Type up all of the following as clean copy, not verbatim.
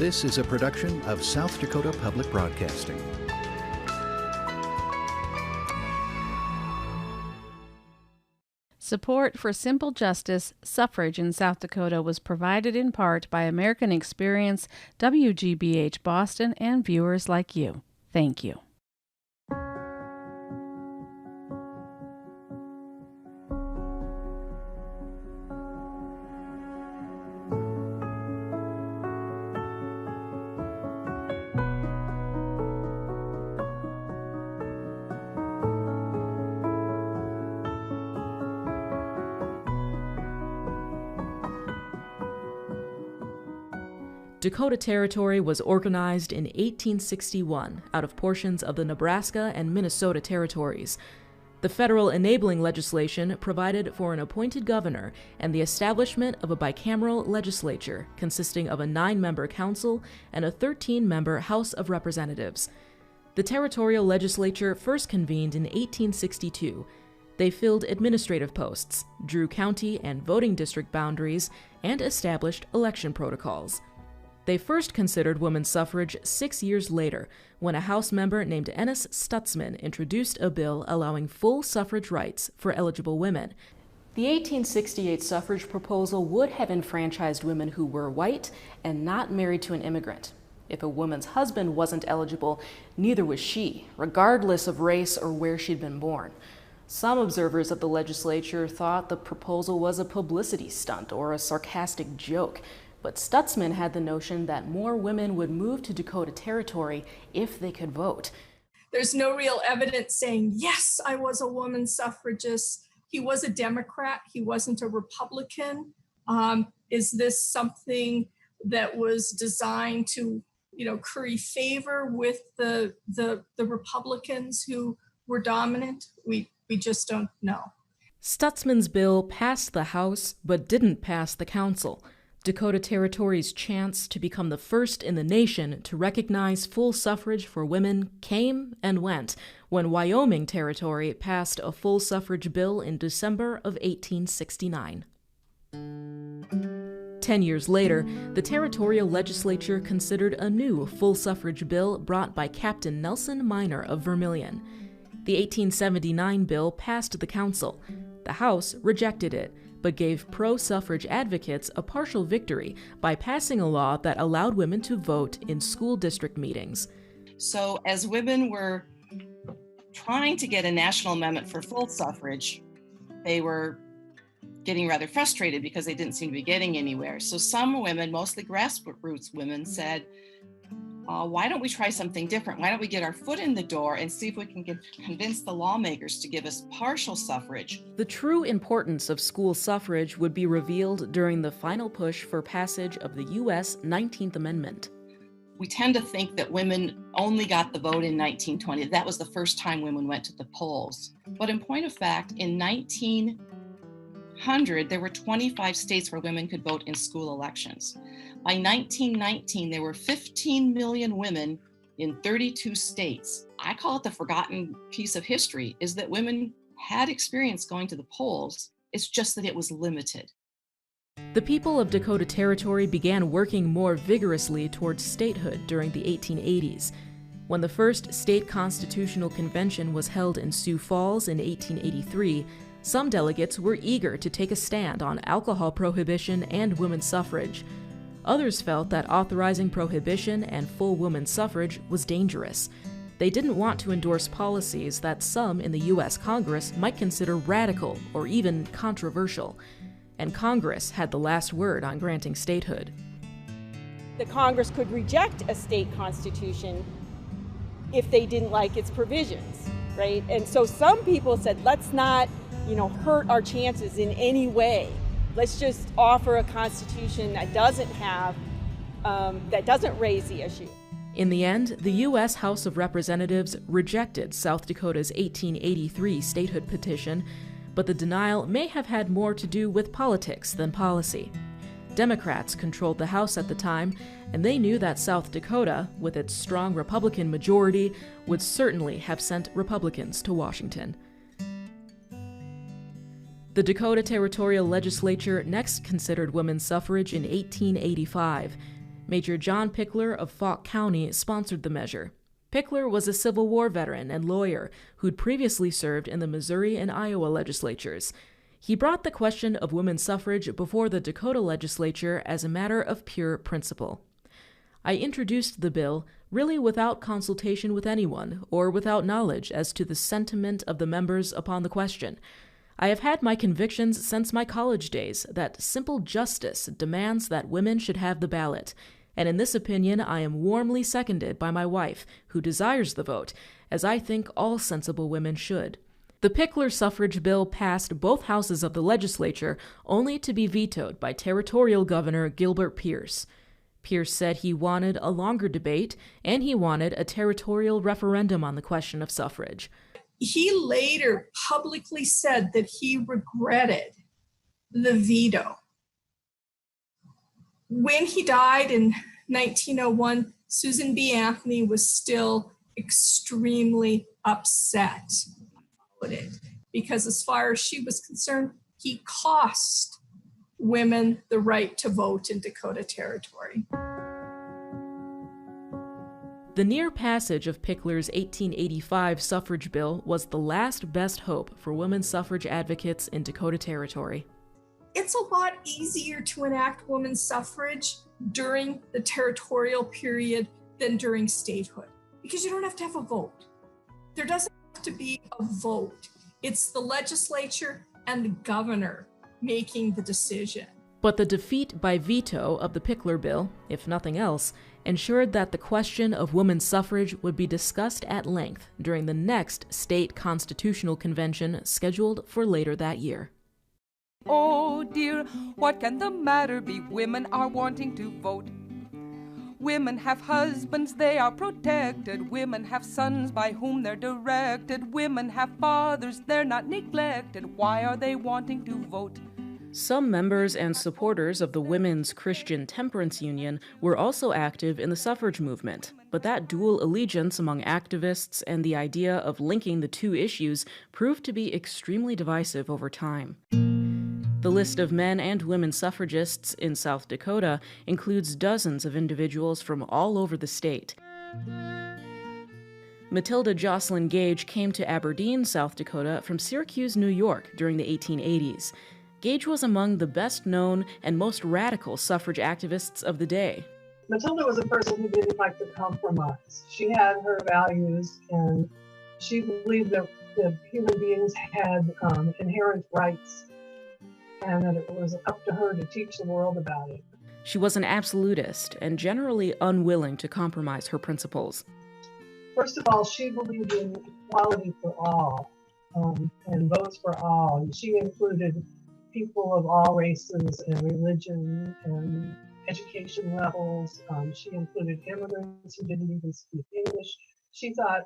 This is a production of South Dakota Public Broadcasting. Support for simple justice, suffrage in South Dakota was provided in part by American Experience, WGBH Boston, and viewers like you. Thank you. Dakota Territory was organized in 1861 out of portions of the Nebraska and Minnesota territories. The federal enabling legislation provided for an appointed governor and the establishment of a bicameral legislature consisting of a 9-member council and a 13-member House of Representatives. The territorial legislature first convened in 1862. They filled administrative posts, drew county and voting district boundaries, and established election protocols. They first considered women's suffrage 6 years later, when a House member named Ennis Stutzman introduced a bill allowing full suffrage rights for eligible women. The 1868 suffrage proposal would have enfranchised women who were white and not married to an immigrant. If a woman's husband wasn't eligible, neither was she, regardless of race or where she'd been born. Some observers of the legislature thought the proposal was a publicity stunt or a sarcastic joke. But Stutzman had the notion that more women would move to Dakota Territory if they could vote. There's no real evidence saying, yes, I was a woman suffragist. He was a Democrat. He wasn't a Republican. Is this something that was designed to, curry favor with the Republicans who were dominant? We just don't know. Stutzman's bill passed the House, but didn't pass the Council. Dakota Territory's chance to become the first in the nation to recognize full suffrage for women came and went when Wyoming Territory passed a full suffrage bill in December of 1869. 10 years later, the territorial legislature considered a new full suffrage bill brought by Captain Nelson Minor of Vermilion. The 1879 bill passed the council. The House rejected it, but gave pro-suffrage advocates a partial victory by passing a law that allowed women to vote in school district meetings. So as women were trying to get a national amendment for full suffrage, they were getting rather frustrated because they didn't seem to be getting anywhere. So some women, mostly grassroots women, said, why don't we try something different? Why don't we get our foot in the door and see if we can convince the lawmakers to give us partial suffrage? The true importance of school suffrage would be revealed during the final push for passage of the U.S. 19th Amendment. We tend to think that women only got the vote in 1920. That was the first time women went to the polls. But in point of fact, in 1900, there were 25 states where women could vote in school elections. By 1919, there were 15 million women in 32 states. I call it the forgotten piece of history, is that women had experience going to the polls. It's just that it was limited. The people of Dakota Territory began working more vigorously towards statehood during the 1880s. When the first state constitutional convention was held in Sioux Falls in 1883, some delegates were eager to take a stand on alcohol prohibition and women's suffrage. Others felt that authorizing prohibition and full women's suffrage was dangerous. They didn't want to endorse policies that some in the U.S. Congress might consider radical or even controversial. And Congress had the last word on granting statehood. The Congress could reject a state constitution if they didn't like its provisions, right? And so some people said, let's not, hurt our chances in any way. Let's just offer a constitution that doesn't raise the issue. In the end, the U.S. House of Representatives rejected South Dakota's 1883 statehood petition, but the denial may have had more to do with politics than policy. Democrats controlled the House at the time, and they knew that South Dakota, with its strong Republican majority, would certainly have sent Republicans to Washington. The Dakota Territorial Legislature next considered women's suffrage in 1885. Major John Pickler of Fauq County sponsored the measure. Pickler was a Civil War veteran and lawyer who'd previously served in the Missouri and Iowa legislatures. He brought the question of women's suffrage before the Dakota legislature as a matter of pure principle. I introduced the bill really without consultation with anyone or without knowledge as to the sentiment of the members upon the question. I have had my convictions since my college days that simple justice demands that women should have the ballot, and in this opinion I am warmly seconded by my wife, who desires the vote, as I think all sensible women should. The Pickler suffrage bill passed both houses of the legislature, only to be vetoed by Territorial Governor Gilbert Pierce. Pierce said he wanted a longer debate, and he wanted a territorial referendum on the question of suffrage. He later publicly said that he regretted the veto. When he died in 1901, Susan B. Anthony was still extremely upset about it, because as far as she was concerned, he cost women the right to vote in Dakota Territory. The near passage of Pickler's 1885 suffrage bill was the last best hope for women's suffrage advocates in Dakota Territory. It's a lot easier to enact women's suffrage during the territorial period than during statehood, because you don't have to have a vote. There doesn't have to be a vote. It's the legislature and the governor making the decision. But the defeat by veto of the Pickler bill, if nothing else, ensured that the question of women's suffrage would be discussed at length during the next state constitutional convention scheduled for later that year. Oh dear, what can the matter be? Women are wanting to vote. Women have husbands, they are protected. Women have sons by whom they're directed. Women have fathers, they're not neglected. Why are they wanting to vote? Some members and supporters of the Women's Christian Temperance Union were also active in the suffrage movement, but that dual allegiance among activists and the idea of linking the two issues proved to be extremely divisive over time. The list of men and women suffragists in South Dakota includes dozens of individuals from all over the state. Matilda Jocelyn Gage came to Aberdeen, South Dakota from Syracuse, New York during the 1880s. Gage was among the best-known and most radical suffrage activists of the day. Matilda was a person who didn't like to compromise. She had her values, and she believed that human beings had inherent rights, and that it was up to her to teach the world about it. She was an absolutist and generally unwilling to compromise her principles. First of all, she believed in equality for all, and votes for all. She included people of all races and religion and education levels. She included immigrants who didn't even speak English. She thought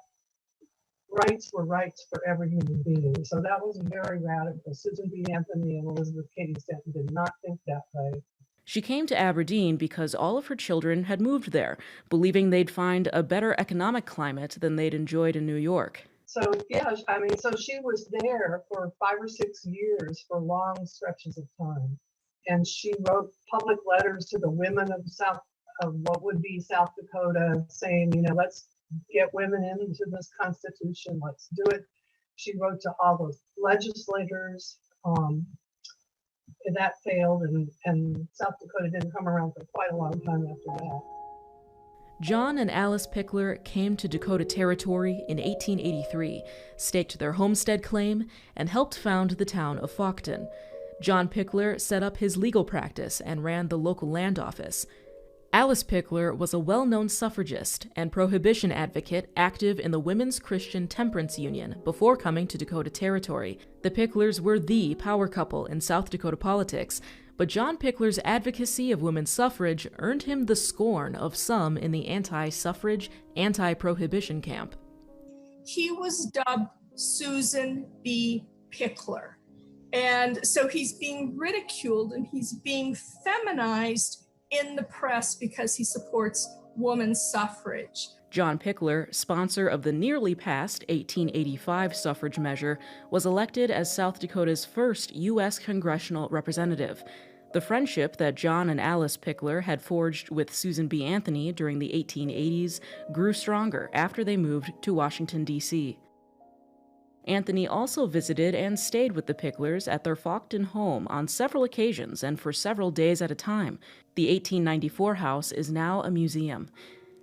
rights were rights for every human being. So that was very radical. Susan B. Anthony and Elizabeth Cady Stanton did not think that way. She came to Aberdeen because all of her children had moved there, believing they'd find a better economic climate than they'd enjoyed in New York. So, yeah, so she was there for 5 or 6 years for long stretches of time. And she wrote public letters to the women of what would be South Dakota, saying, let's get women into this Constitution, let's do it. She wrote to all those legislators. That failed, and South Dakota didn't come around for quite a long time after that. John and Alice Pickler came to Dakota Territory in 1883, staked their homestead claim, and helped found the town of Fauqton. John Pickler set up his legal practice and ran the local land office. Alice Pickler was a well-known suffragist and prohibition advocate active in the Women's Christian Temperance Union before coming to Dakota Territory. The Picklers were the power couple in South Dakota politics, but John Pickler's advocacy of women's suffrage earned him the scorn of some in the anti-suffrage, anti-prohibition camp. He was dubbed Susan B. Pickler. And so he's being ridiculed and he's being feminized in the press because he supports women's suffrage. John Pickler, sponsor of the nearly passed 1885 suffrage measure, was elected as South Dakota's first U.S. congressional representative. The friendship that John and Alice Pickler had forged with Susan B. Anthony during the 1880s grew stronger after they moved to Washington, D.C. Anthony also visited and stayed with the Picklers at their Fawkton home on several occasions and for several days at a time. The 1894 house is now a museum.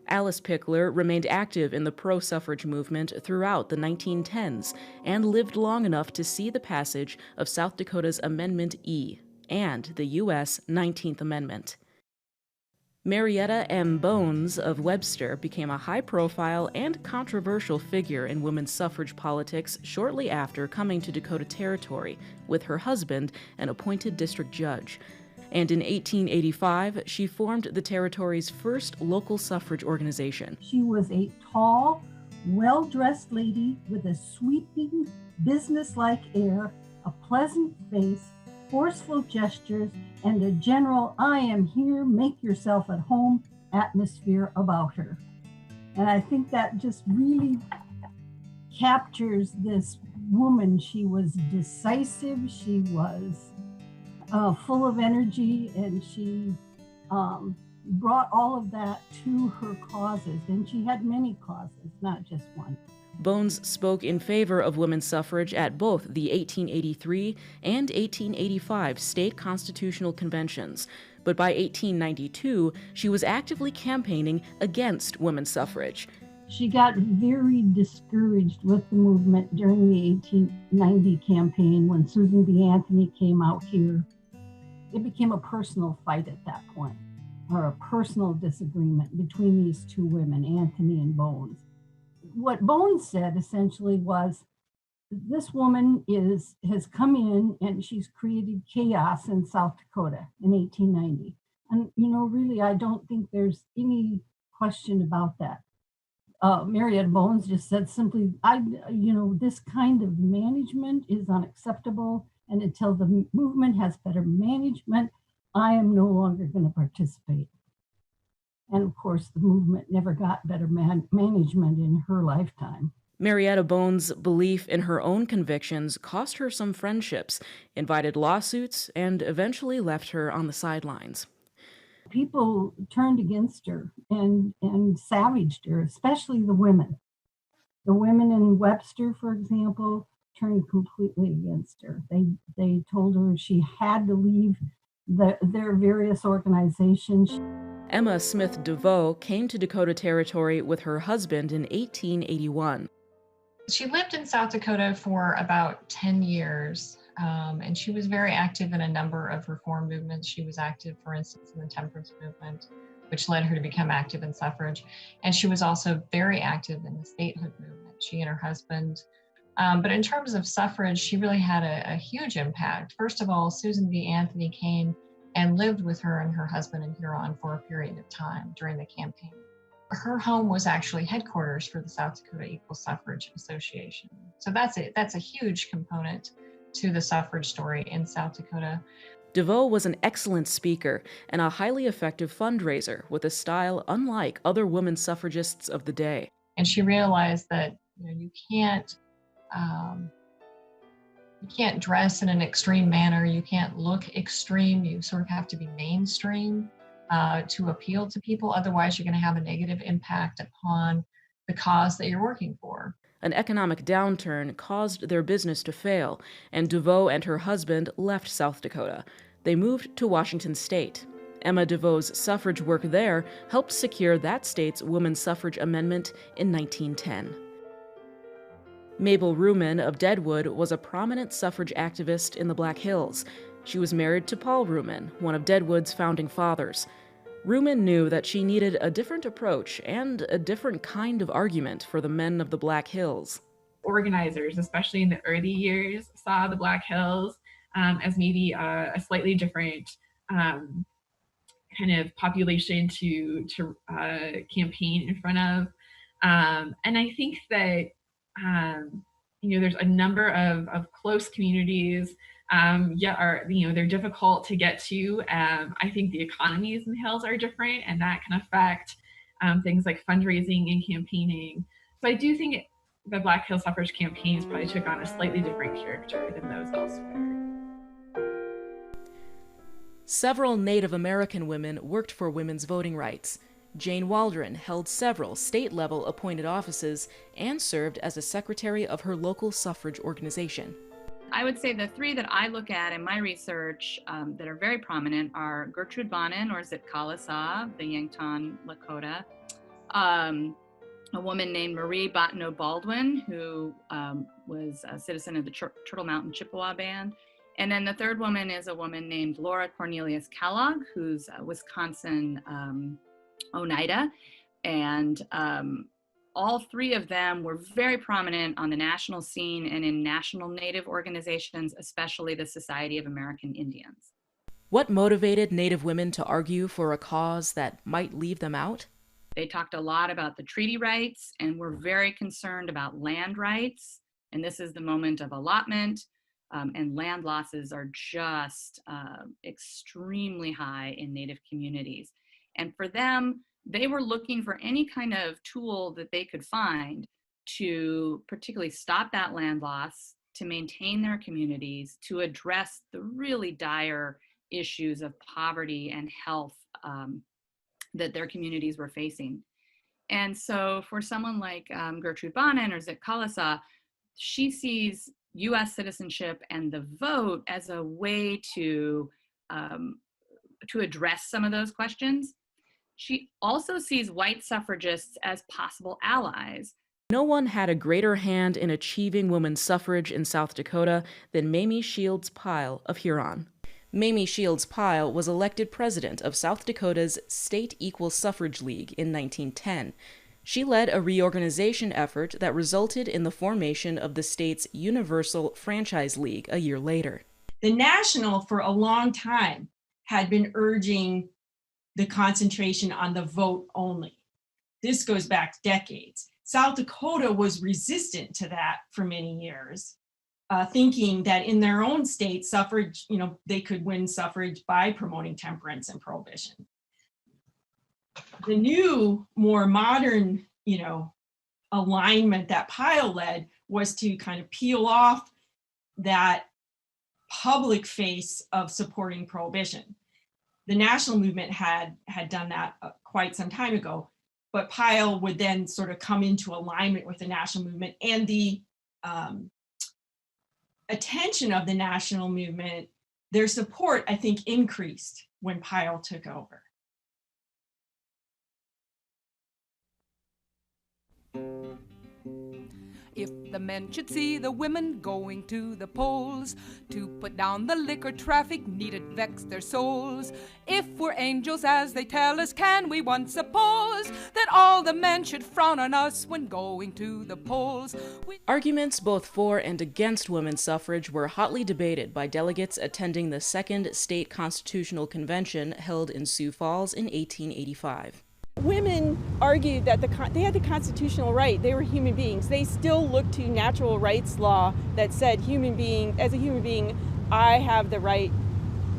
Alice Pickler remained active in the pro-suffrage movement throughout the 1910s and lived long enough to see the passage of South Dakota's Amendment E and the U.S. 19th Amendment. Marietta M. Bones of Webster became a high-profile and controversial figure in women's suffrage politics shortly after coming to Dakota Territory with her husband, an appointed district judge. And in 1885, she formed the territory's first local suffrage organization. She was a tall, well-dressed lady with a sweeping, businesslike air, a pleasant face, forceful gestures, and a general "I am here, make yourself at home" atmosphere about her. And I think that just really captures this woman. She was decisive, she was full of energy, and she brought all of that to her causes. And she had many causes, not just one. Bones spoke in favor of women's suffrage at both the 1883 and 1885 state constitutional conventions, but by 1892, she was actively campaigning against women's suffrage. She got very discouraged with the movement during the 1890 campaign when Susan B. Anthony came out here. It became a personal fight at that point, or a personal disagreement between these two women, Anthony and Bones. What Bones said essentially was, this woman has come in and she's created chaos in South Dakota in 1890. And, really, I don't think there's any question about that. Marietta Bones just said simply, this kind of management is unacceptable. And until the movement has better management, I am no longer going to participate. And of course, the movement never got better management in her lifetime. Marietta Bones' belief in her own convictions cost her some friendships, invited lawsuits, and eventually left her on the sidelines. People turned against her and savaged her, especially the women. The women in Webster, for example, turned completely against her. They told her she had to leave their various organizations. Emma Smith DeVoe came to Dakota Territory with her husband in 1881. She lived in South Dakota for about 10 years, and she was very active in a number of reform movements. She was active, for instance, in the temperance movement, which led her to become active in suffrage. And she was also very active in the statehood movement, she and her husband. But in terms of suffrage, she really had a huge impact. First of all, Susan B. Anthony came and lived with her and her husband in Huron for a period of time during the campaign. Her home was actually headquarters for the South Dakota Equal Suffrage Association. So that's a huge component to the suffrage story in South Dakota. DeVoe was an excellent speaker and a highly effective fundraiser with a style unlike other women suffragists of the day. And she realized that you can't dress in an extreme manner. You can't look extreme. You sort of have to be mainstream to appeal to people. Otherwise, you're going to have a negative impact upon the cause that you're working for. An economic downturn caused their business to fail, and DeVoe and her husband left South Dakota. They moved to Washington State. Emma DeVoe's suffrage work there helped secure that state's women's suffrage amendment in 1910. Mabel Ruman of Deadwood was a prominent suffrage activist in the Black Hills. She was married to Paul Ruman, one of Deadwood's founding fathers. Ruman knew that she needed a different approach and a different kind of argument for the men of the Black Hills. Organizers, especially in the early years, saw the Black Hills as maybe a slightly different kind of population to campaign in front of. And I think that there's a number of close communities, yet they're difficult to get to. I think the economies in the hills are different, and that can affect things like fundraising and campaigning. So I do think the Black Hill suffrage campaigns probably took on a slightly different character than those elsewhere. Several Native American women worked for women's voting rights. Jane Waldron held several state-level appointed offices and served as a secretary of her local suffrage organization. I would say the three that I look at in my research that are very prominent are Gertrude Bonnen, or Zitkala-Sa, the Yankton Lakota, a woman named Marie Bottineau Baldwin, who was a citizen of the Turtle Mountain Chippewa Band. And then the third woman is a woman named Laura Cornelius Kellogg, who's a Wisconsin Oneida. And all three of them were very prominent on the national scene and in national Native organizations, especially the Society of American Indians. What motivated Native women to argue for a cause that might leave them out? They talked a lot about the treaty rights and were very concerned about land rights. And this is the moment of allotment, and land losses are just extremely high in Native communities. And for them, they were looking for any kind of tool that they could find to particularly stop that land loss, to maintain their communities, to address the really dire issues of poverty and health that their communities were facing. And so for someone like Gertrude Bonnen or Zitkala-Sa, she sees US citizenship and the vote as a way to address some of those questions. She also sees white suffragists as possible allies. No one had a greater hand in achieving women's suffrage in South Dakota than Mamie Shields Pyle of Huron. Mamie Shields Pyle was elected president of South Dakota's State Equal Suffrage League in 1910. She led a reorganization effort that resulted in the formation of the state's Universal Franchise League a year later. The National, for a long time, had been urging the concentration on the vote only. This goes back decades. South Dakota was resistant to that for many years, thinking that in their own state, suffrage, they could win suffrage by promoting temperance and prohibition. The new, more modern, alignment that Pyle led was to kind of peel off that public face of supporting prohibition. The national movement had done that quite some time ago, but Pyle would then sort of come into alignment with the national movement, and the attention of the national movement, their support, I think, increased when Pyle took over. If the men should see the women going to the polls to put down the liquor traffic, need it vex their souls. If we're angels as they tell us, can we once suppose that all the men should frown on us when going to the polls? Arguments both for and against women's suffrage were hotly debated by delegates attending the Second State Constitutional Convention held in Sioux Falls in 1885. Women argued that they had the constitutional right. They were human beings. They still looked to natural rights law that said, as a human being, I have the right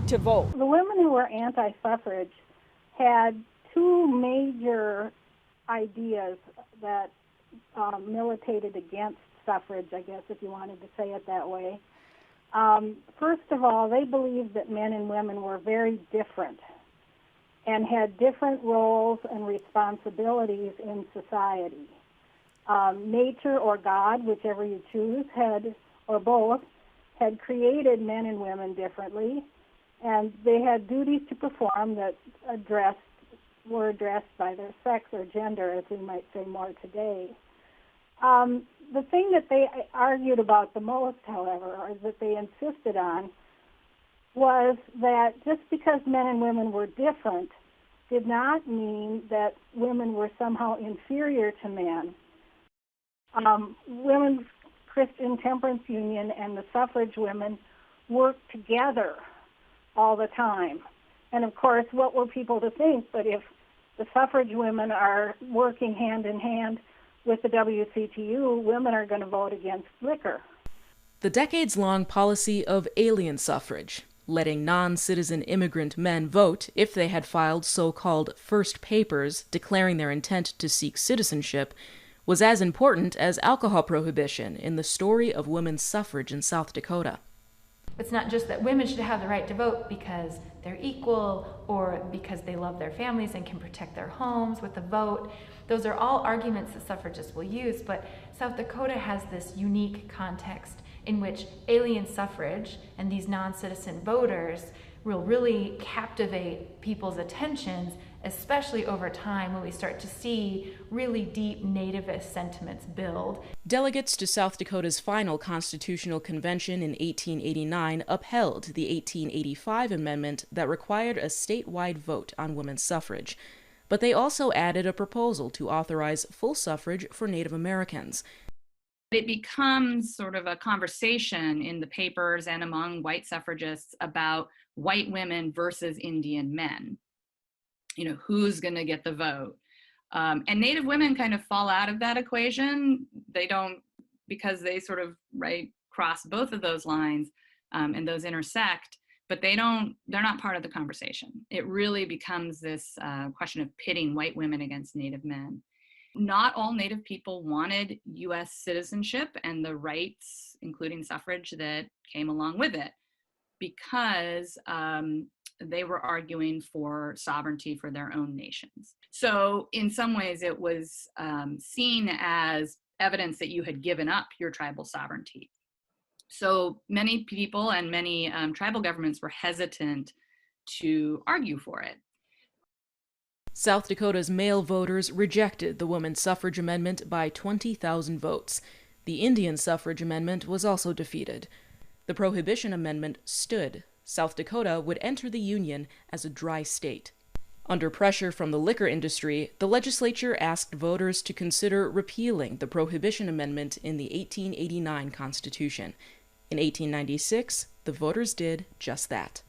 to vote. The women who were anti-suffrage had two major ideas that militated against suffrage, I guess, if you wanted to say it that way. First of all, they believed that men and women were very different and had different roles and responsibilities in society. Nature or God, whichever you choose, or both, had created men and women differently, and they had duties to perform that were addressed by their sex or gender, as we might say more today. The thing that they argued about the most, however, or that they insisted on, was that just because men and women were different did not mean that women were somehow inferior to men. Women's Christian Temperance Union and the suffrage women worked together all the time. And of course, what were people to think? But if the suffrage women are working hand in hand with the WCTU, women are going to vote against liquor. The decades-long policy of alien suffrage, letting non-citizen immigrant men vote if they had filed so-called first papers declaring their intent to seek citizenship, was as important as alcohol prohibition in the story of women's suffrage in South Dakota. It's not just that women should have the right to vote because they're equal or because they love their families and can protect their homes with the vote. Those are all arguments that suffragists will use, but South Dakota has this unique context in which alien suffrage and these non-citizen voters will really captivate people's attentions, especially over time when we start to see really deep nativist sentiments build. Delegates to South Dakota's final constitutional convention in 1889 upheld the 1885 amendment that required a statewide vote on women's suffrage. But they also added a proposal to authorize full suffrage for Native Americans. It becomes sort of a conversation in the papers and among white suffragists about white women versus Indian men. You know, who's going to get the vote? And Native women kind of fall out of that equation. They don't, because they sort of, cross both of those lines and those intersect, but they're not part of the conversation. It really becomes this question of pitting white women against Native men. Not all Native people wanted US citizenship and the rights, including suffrage, that came along with it, because they were arguing for sovereignty for their own nations. So in some ways it was seen as evidence that you had given up your tribal sovereignty. So many people and many tribal governments were hesitant to argue for it. South Dakota's male voters rejected the women's suffrage amendment by 20,000 votes. The Indian suffrage amendment was also defeated. The Prohibition Amendment stood. South Dakota would enter the Union as a dry state. Under pressure from the liquor industry, the legislature asked voters to consider repealing the Prohibition Amendment in the 1889 Constitution. In 1896, the voters did just that.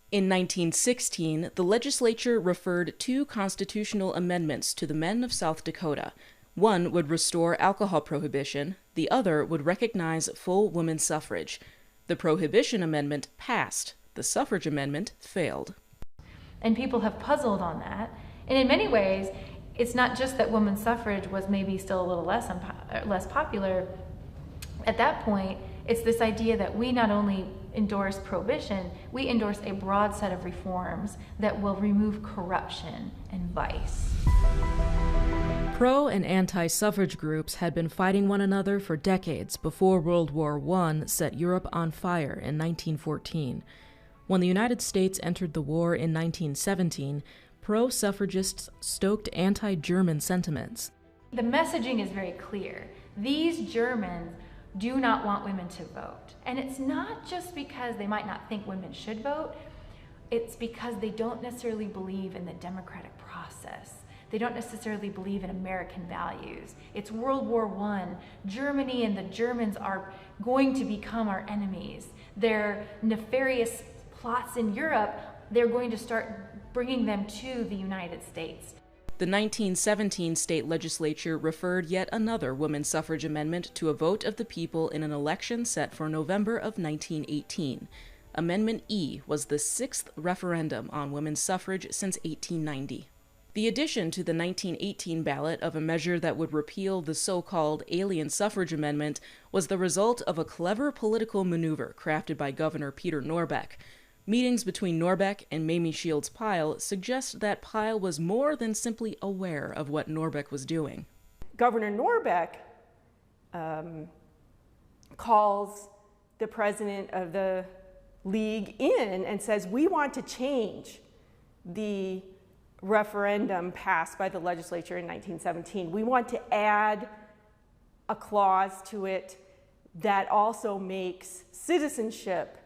In 1916, the legislature referred 2 constitutional amendments to the men of South Dakota. One would restore alcohol prohibition, the other would recognize full women's suffrage. The Prohibition Amendment passed. The suffrage amendment failed. And people have puzzled on that. And in many ways, it's not just that women's suffrage was maybe still a little less popular. At that point, it's this idea that we not only endorse prohibition, we endorse a broad set of reforms that will remove corruption and vice. Pro- and anti-suffrage groups had been fighting one another for decades before World War I set Europe on fire in 1914. When the United States entered the war in 1917, pro-suffragists stoked anti-German sentiments. The messaging is very clear. These Germans do not want women to vote. And it's not just because they might not think women should vote, it's because they don't necessarily believe in the democratic process. They don't necessarily believe in American values. It's World War I. Germany and the Germans are going to become our enemies. Their nefarious plots in Europe, they're going to start bringing them to the United States. The 1917 state legislature referred yet another women's suffrage amendment to a vote of the people in an election set for November of 1918. Amendment E was the 6th referendum on women's suffrage since 1890. The addition to the 1918 ballot of a measure that would repeal the so-called Alien Suffrage Amendment was the result of a clever political maneuver crafted by Governor Peter Norbeck. Meetings between Norbeck and Mamie Shields Pyle suggest that Pyle was more than simply aware of what Norbeck was doing. Governor Norbeck calls the president of the league in and says, we want to change the referendum passed by the legislature in 1917. We want to add a clause to it that also makes citizenship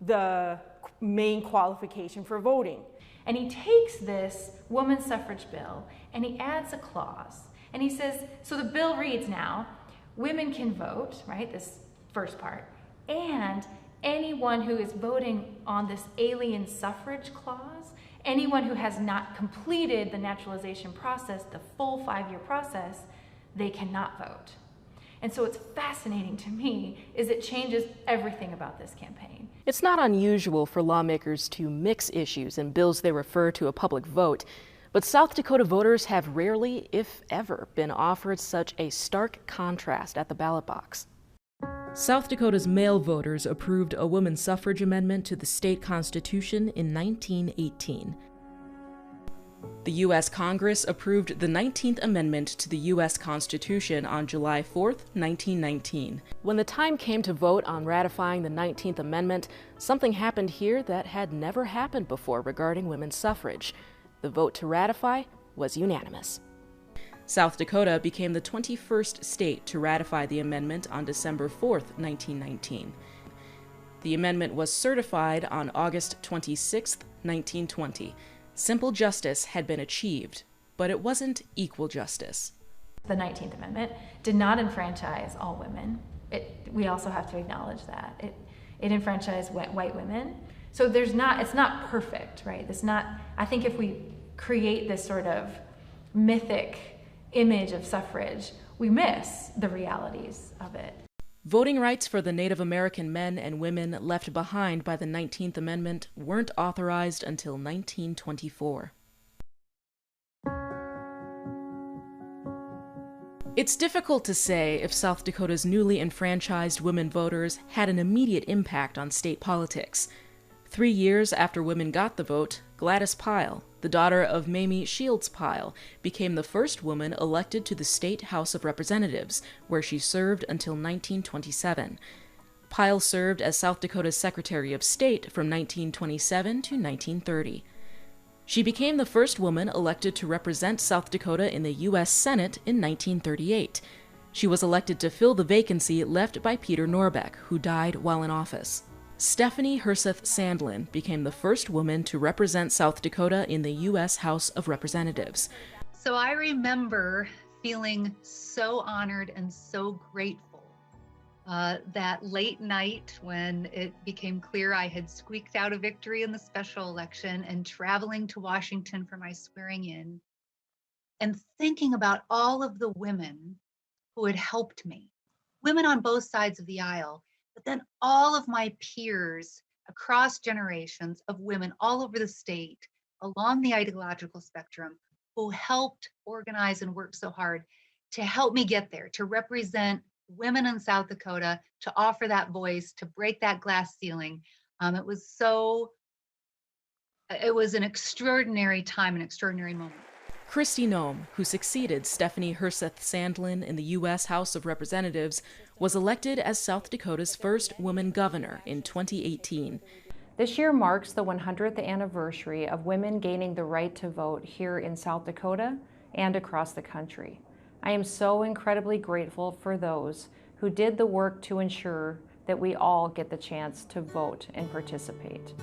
the main qualification for voting. And he takes this women's suffrage bill and he adds a clause. And he says, so the bill reads now, women can vote, right, this first part, and anyone who is voting on this alien suffrage clause, anyone who has not completed the naturalization process, the full 5-year process, they cannot vote. And so what's fascinating to me is it changes everything about this campaign. It's not unusual for lawmakers to mix issues in bills they refer to a public vote, but South Dakota voters have rarely, if ever, been offered such a stark contrast at the ballot box. South Dakota's male voters approved a women's suffrage amendment to the state constitution in 1918. The U.S. Congress approved the 19th Amendment to the U.S. Constitution on July 4, 1919. When the time came to vote on ratifying the 19th Amendment, something happened here that had never happened before regarding women's suffrage. The vote to ratify was unanimous. South Dakota became the 21st state to ratify the amendment on December 4, 1919. The amendment was certified on August 26, 1920. Simple justice had been achieved, but it wasn't equal justice. The 19th Amendment did not enfranchise all women. We also have to acknowledge that. It enfranchised white women. So it's not perfect, right? I think if we create this sort of mythic image of suffrage, we miss the realities of it. Voting rights for the Native American men and women left behind by the 19th Amendment weren't authorized until 1924. It's difficult to say if South Dakota's newly enfranchised women voters had an immediate impact on state politics. 3 years after women got the vote, Gladys Pyle, the daughter of Mamie Shields Pyle, became the first woman elected to the State House of Representatives, where she served until 1927. Pyle served as South Dakota's Secretary of State from 1927 to 1930. She became the first woman elected to represent South Dakota in the U.S. Senate in 1938. She was elected to fill the vacancy left by Peter Norbeck, who died while in office. Stephanie Herseth Sandlin became the first woman to represent South Dakota in the U.S. House of Representatives. So I remember feeling so honored and so grateful that late night when it became clear I had squeaked out a victory in the special election and traveling to Washington for my swearing in and thinking about all of the women who had helped me, women on both sides of the aisle. But then all of my peers across generations of women all over the state, along the ideological spectrum, who helped organize and work so hard to help me get there, to represent women in South Dakota, to offer that voice, to break that glass ceiling. It was an extraordinary time, an extraordinary moment. Kristi Noem, who succeeded Stephanie Herseth Sandlin in the U.S. House of Representatives, was elected as South Dakota's first woman governor in 2018. This year marks the 100th anniversary of women gaining the right to vote here in South Dakota and across the country. I am so incredibly grateful for those who did the work to ensure that we all get the chance to vote and participate.